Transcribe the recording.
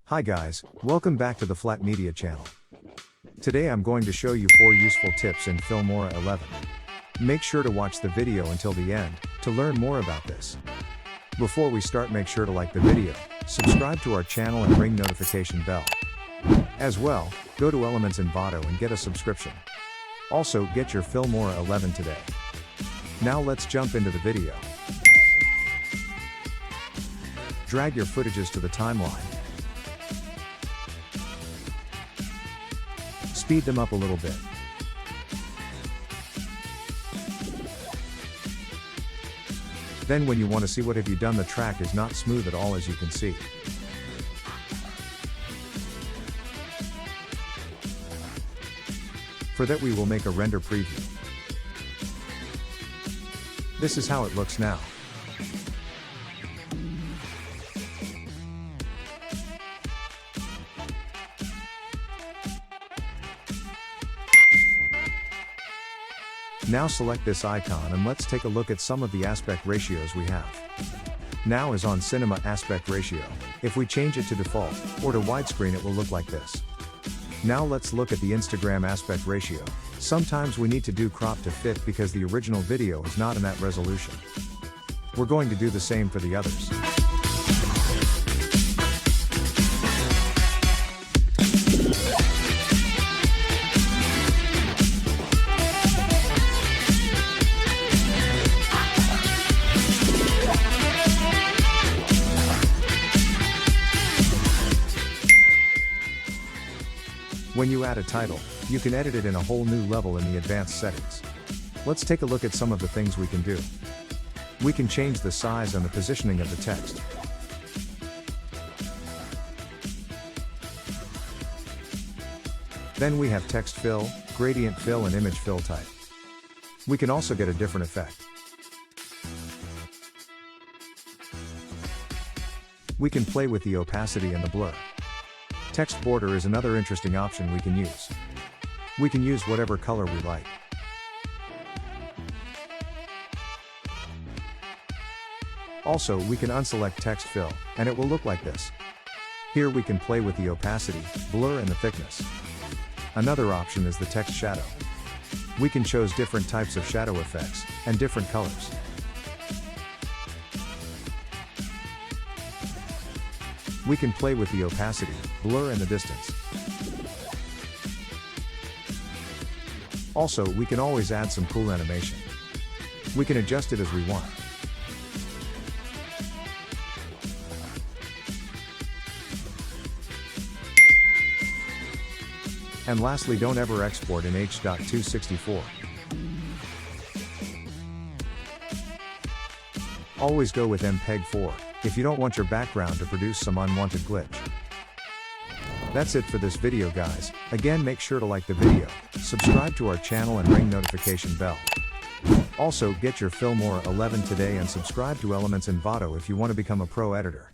Hi guys, welcome back to the Flat Media channel. Today I'm going to show you 4 useful tips in Filmora 11. Make sure to watch the video until the end, to learn more about this. Before we start, make sure to like the video, subscribe to our channel and ring notification bell. As well, go to Elements Encoder and get a subscription. Also, get your Filmora 11 today. Now let's jump into the video. Drag your footages to the timeline. Speed them up a little bit. Then when you want to see what have you done, the track is not smooth at all, as you can see. For that we will make a render preview. This is how it looks now. Now select this icon and let's take a look at some of the aspect ratios we have. Now is on cinema aspect ratio. If we change it to default, or to widescreen, it will look like this. Now let's look at the Instagram aspect ratio. Sometimes we need to do crop to fit because the original video is not in that resolution. We're going to do the same for the others. When you add a title, you can edit it in a whole new level in the advanced settings. Let's take a look at some of the things we can do. We can change the size and the positioning of the text. Then we have text fill, gradient fill and image fill type. We can also get a different effect. We can play with the opacity and the blur. Text border is another interesting option we can use. We can use whatever color we like. Also, we can unselect text fill, and it will look like this. Here we can play with the opacity, blur and the thickness. Another option is the text shadow. We can choose different types of shadow effects, and different colors. We can play with the opacity, blur and the distance. Also, we can always add some cool animation. We can adjust it as we want. And lastly, don't ever export in H.264. Always go with MPEG 4, if you don't want your background to produce some unwanted glitch. That's it for this video guys. Again, make sure to like the video, subscribe to our channel and ring notification bell. Also, get your Filmora 11 today and subscribe to Elements Encoder if you want to become a pro editor.